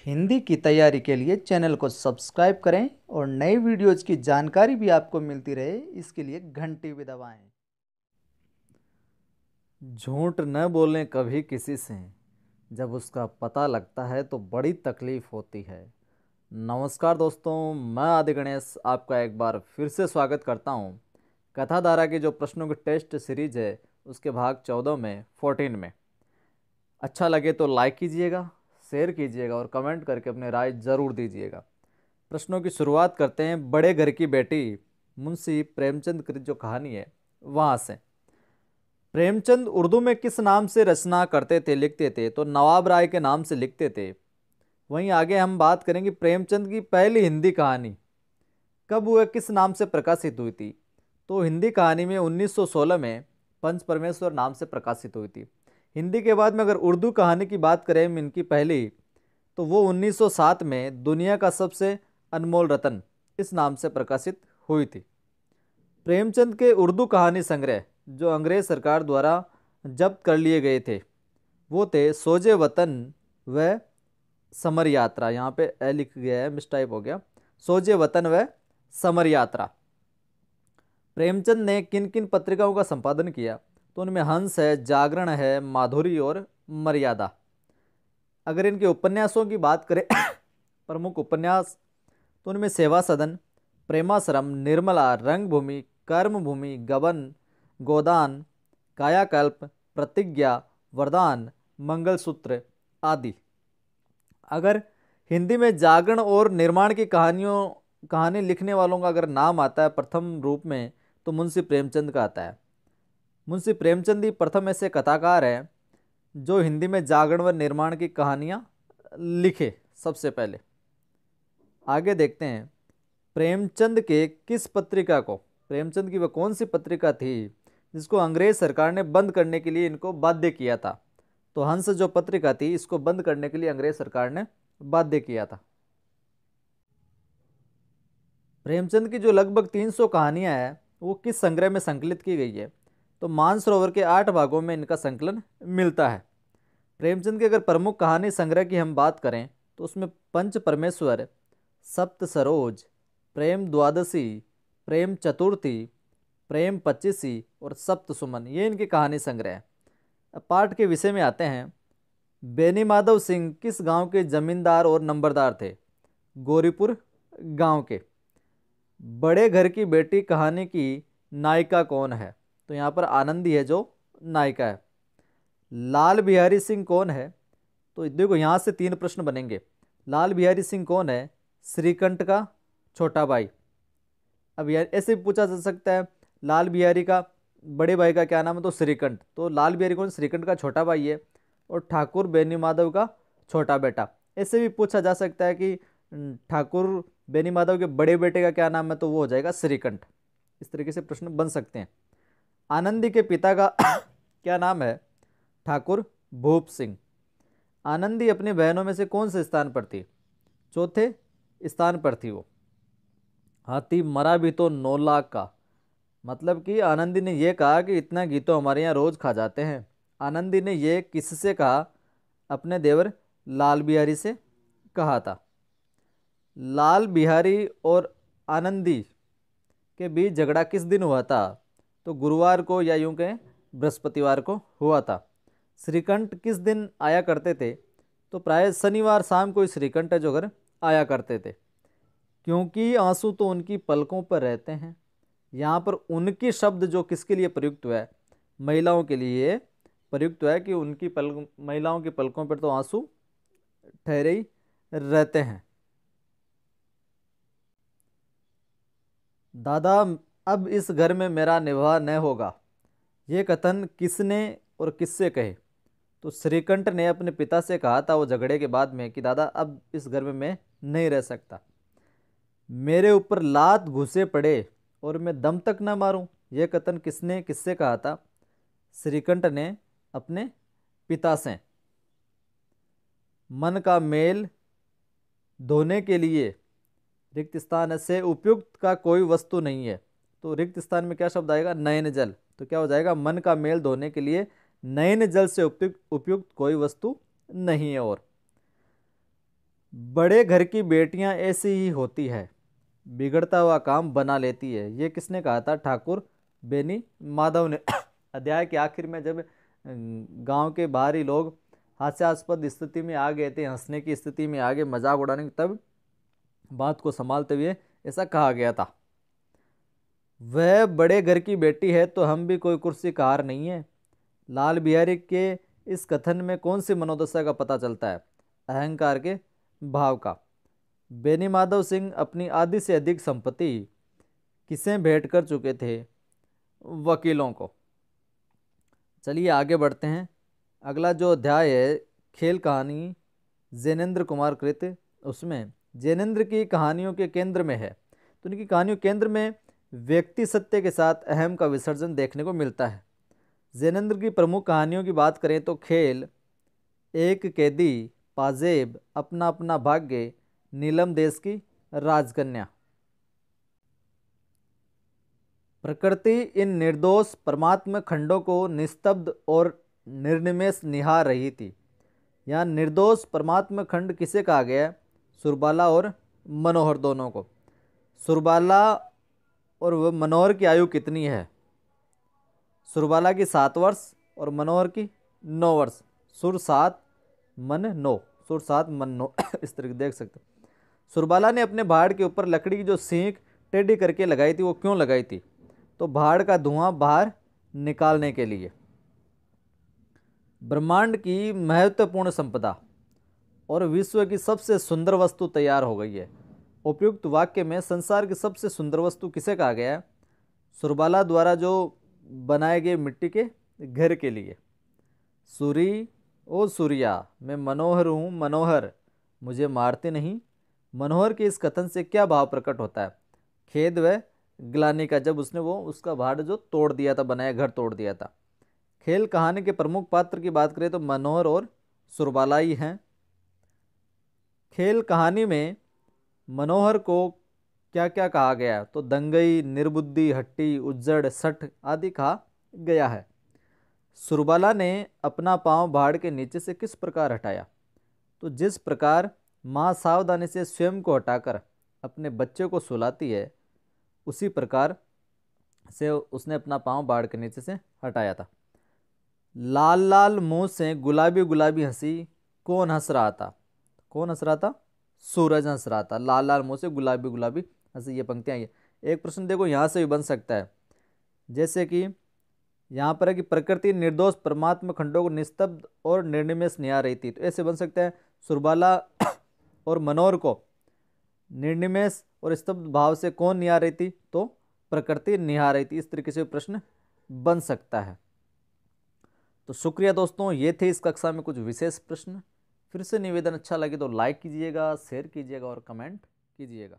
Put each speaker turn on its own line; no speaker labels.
हिंदी की तैयारी के लिए चैनल को सब्सक्राइब करें और नई वीडियोज़ की जानकारी भी आपको मिलती रहे, इसके लिए घंटी भी दबाएं। झूठ न बोलें कभी किसी से, जब उसका पता लगता है तो बड़ी तकलीफ होती है। नमस्कार दोस्तों, मैं आदि गणेश आपका एक बार फिर से स्वागत करता हूं। कथाधारा की जो प्रश्नों की टेस्ट सीरीज है उसके भाग 14 में 14 में अच्छा लगे तो लाइक कीजिएगा, शेयर कीजिएगा और कमेंट करके अपनी राय ज़रूर दीजिएगा। प्रश्नों की शुरुआत करते हैं बड़े घर की बेटी मुंशी प्रेमचंद की जो कहानी है वहाँ से। प्रेमचंद उर्दू में किस नाम से रचना करते थे, लिखते थे? तो नवाब राय के नाम से लिखते थे। वहीं आगे हम बात करेंगे प्रेमचंद की पहली हिंदी कहानी कब वह किस नाम से प्रकाशित हुई थी। तो हिंदी कहानी में 1916 में पंच परमेश्वर नाम से प्रकाशित हुई थी। हिंदी के बाद में अगर उर्दू कहानी की बात करें इनकी पहली, तो वो 1907 में दुनिया का सबसे अनमोल रतन इस नाम से प्रकाशित हुई थी। प्रेमचंद के उर्दू कहानी संग्रह जो अंग्रेज सरकार द्वारा जब्त कर लिए गए थे वो थे सोजे वतन व समर यात्रा। यहाँ पे ए लिख गया है, मिसटाइप हो गया, सोजे वतन व समर यात्रा। प्रेमचंद ने किन किन पत्रिकाओं का संपादन किया? तो उनमें हंस है, जागरण है, माधुरी और मर्यादा। अगर इनके उपन्यासों की बात करें प्रमुख उपन्यास, तो उनमें सेवा सदन, प्रेमाश्रम, निर्मला, रंगभूमि, कर्मभूमि, गबन, गोदान, कायाकल्प, प्रतिज्ञा, वरदान, मंगलसूत्र आदि। अगर हिंदी में जागरण और निर्माण की कहानी लिखने वालों का अगर नाम आता है प्रथम रूप में, तो मुंशी प्रेमचंद का आता है। मुंशी प्रेमचंद ही प्रथम ऐसे कथाकार हैं जो हिंदी में जागरण व निर्माण की कहानियाँ लिखे सबसे पहले। आगे देखते हैं प्रेमचंद के किस पत्रिका को, प्रेमचंद की वह कौन सी पत्रिका थी जिसको अंग्रेज सरकार ने बंद करने के लिए इनको बाध्य किया था? तो हंस जो पत्रिका थी इसको बंद करने के लिए अंग्रेज सरकार ने बाध्य किया था। प्रेमचंद की जो लगभग 300 कहानियां हैं वो किस संग्रह में संकलित की गई है? तो मानसरोवर के 8 भागों में इनका संकलन मिलता है। प्रेमचंद के अगर प्रमुख कहानी संग्रह की हम बात करें तो उसमें पंच परमेश्वर, सप्त सरोज, प्रेम द्वादशी, प्रेम चतुर्थी, प्रेम पच्चीसी और सप्त सुमन, ये इनकी कहानी संग्रह है। अब पाठ के विषय में आते हैं। बेनी माधव सिंह किस गांव के जमींदार और नंबरदार थे? गौरीपुर गांव के। बड़े घर की बेटी कहानी की नायिका कौन है? तो यहाँ पर आनंदी है जो नायिका है। लाल बिहारी सिंह कौन है? तो देखो यहाँ से 3 प्रश्न बनेंगे। लाल बिहारी सिंह कौन है? श्रीकंठ का छोटा भाई। अब यार ऐसे भी पूछा जा सकता है लाल बिहारी का बड़े भाई का क्या नाम है? तो श्रीकंठ। तो लाल बिहारी कौन? श्रीकंठ का छोटा भाई है और ठाकुर बेनी माधव का छोटा बेटा। ऐसे भी पूछा जा सकता है कि ठाकुर बेनी माधव के बड़े बेटे का क्या नाम है? तो वो हो जाएगा श्रीकंठ। इस तरीके से प्रश्न बन सकते हैं। आनंदी के पिता का क्या नाम है? ठाकुर भूप सिंह। आनंदी अपनी बहनों में से कौन से स्थान पर थी? चौथे स्थान पर थी वो। हाथी मरा भी तो 9 लाख का, मतलब कि आनंदी ने यह कहा कि इतना घी तो हमारे यहाँ रोज खा जाते हैं। आनंदी ने यह किससे कहा? अपने देवर लाल बिहारी से कहा था। लाल बिहारी और आनंदी के बीच झगड़ा किस दिन हुआ था? तो गुरुवार को या यूं कहें बृहस्पतिवार को हुआ था। श्रीकंठ किस दिन आया करते थे? तो प्राय शनिवार शाम को श्रीकंठ जो घर आया करते थे, क्योंकि आंसू तो उनकी पलकों पर रहते हैं। यहाँ पर उनकी शब्द जो किसके लिए प्रयुक्त हुआ है? महिलाओं के लिए प्रयुक्त हुआ है कि उनकी महिलाओं की पलकों पर तो आंसू ठहरे ही रहते हैं। दादा अब इस घर में मेरा निवाह न होगा, ये कथन किसने और किससे कहे? तो श्रीकंठ ने अपने पिता से कहा था वो झगड़े के बाद में कि दादा अब इस घर में मैं नहीं रह सकता, मेरे ऊपर लात घुसे पड़े और मैं दम तक न मारूं, यह कथन किसने किससे कहा था? श्रीकंठ ने अपने पिता से। मन का मेल धोने के लिए रिक्त स्थान से उपयुक्त का कोई वस्तु नहीं है। तो रिक्त स्थान में क्या शब्द आएगा? नयन जल। तो क्या हो जाएगा? मन का मेल धोने के लिए नयन जल से उपयुक्त उपयुक्त कोई वस्तु नहीं है। और बड़े घर की बेटियां ऐसी ही होती है, बिगड़ता हुआ काम बना लेती है। ये किसने कहा था? ठाकुर बेनी माधव ने। अध्याय के आखिर में जब गांव के बाहरी लोग हास्यास्पद स्थिति में आ गए थे, हंसने की स्थिति में आ गए, मजाक उड़ाने की, तब बात को संभालते हुए ऐसा कहा गया था। वह बड़े घर की बेटी है तो हम भी कोई कुर्सी का हार नहीं है। लाल बिहारी के इस कथन में कौन सी मनोदशा का पता चलता है? अहंकार के भाव का। बेनी माधव सिंह अपनी आधी से अधिक संपत्ति किसे भेंट कर चुके थे? वकीलों को। चलिए आगे बढ़ते हैं। अगला जो अध्याय है, खेल कहानी जैनेन्द्र कुमार कृत, उसमें जैनेन्द्र की कहानियों के केंद्र में है। तो उनकी कहानियों के केंद्र में व्यक्ति सत्य के साथ अहम का विसर्जन देखने को मिलता है। जैनेन्द्र की प्रमुख कहानियों की बात करें तो खेल, एक कैदी, पाजेब, अपना अपना भाग्य, नीलम देश की राजकन्या। प्रकृति इन निर्दोष परमात्मा खंडों को निस्तब्ध और निर्निमेष निहार रही थी। यहाँ निर्दोष परमात्मा खंड किसे कहा गया है? सुरबाला और मनोहर दोनों को। सुरबाला और मनोहर की आयु कितनी है? सुरबाला की 7 वर्ष और मनोहर की 9 वर्ष। सुर 7 मन 9, सुर 7 मन 9 इस तरीके देख सकते। सुरबाला ने अपने भाड़ के ऊपर लकड़ी की जो सींग टेढ़ी करके लगाई थी, वो क्यों लगाई थी? तो भाड़ का धुआं बाहर निकालने के लिए। ब्रह्मांड की महत्वपूर्ण संपदा और विश्व की सबसे सुंदर वस्तु तैयार हो गई है। उपयुक्त वाक्य में संसार की सबसे सुंदर वस्तु किसे कहा गया है? सुरबाला द्वारा जो बनाए गए मिट्टी के घर के लिए। सूरी ओ सूर्या, मैं मनोहर हूँ मनोहर, मुझे मारते नहीं। मनोहर के इस कथन से क्या भाव प्रकट होता है? खेद व ग्लानि का, जब उसने वो उसका भाड़ जो तोड़ दिया था, बनाया घर तोड़ दिया था। खेल कहानी के प्रमुख पात्र की बात करें तो मनोहर और सुरबाला ही हैं। खेल कहानी में मनोहर को क्या क्या कहा गया? तो दंगई, निर्बुद्धि, हट्टी, उज्जड़, सठ आदि कहा गया है। सुरबाला ने अपना पांव भाड़ के नीचे से किस प्रकार हटाया? तो जिस प्रकार माँ सावधानी से स्वयं को हटाकर अपने बच्चे को सुलाती है, उसी प्रकार से उसने अपना पांव बाढ़ के नीचे से हटाया था। लाल लाल मुंह से गुलाबी गुलाबी हंसी, कौन हंस रहा था? कौन हंस रहा था? सूरज हंस रहा था। लाल लाल मुंह से गुलाबी गुलाबी हंसी, ये पंक्तियां। ये एक प्रश्न देखो यहाँ से भी बन सकता है, जैसे कि यहाँ पर है कि प्रकृति निर्दोष परमात्मा खंडों को निस्तब्ध और निर्निमेष निहार रही थी। तो ऐसे बन सकता है सुरबाला और मनोहर को निर्निमेष और स्तब्ध भाव से कौन निहार रही थी? तो प्रकृति निहार रही थी। इस तरीके से प्रश्न बन सकता है। तो शुक्रिया दोस्तों, ये थे इस कक्षा में कुछ विशेष प्रश्न। फिर से निवेदन, अच्छा लगे तो लाइक कीजिएगा, शेयर कीजिएगा और कमेंट कीजिएगा।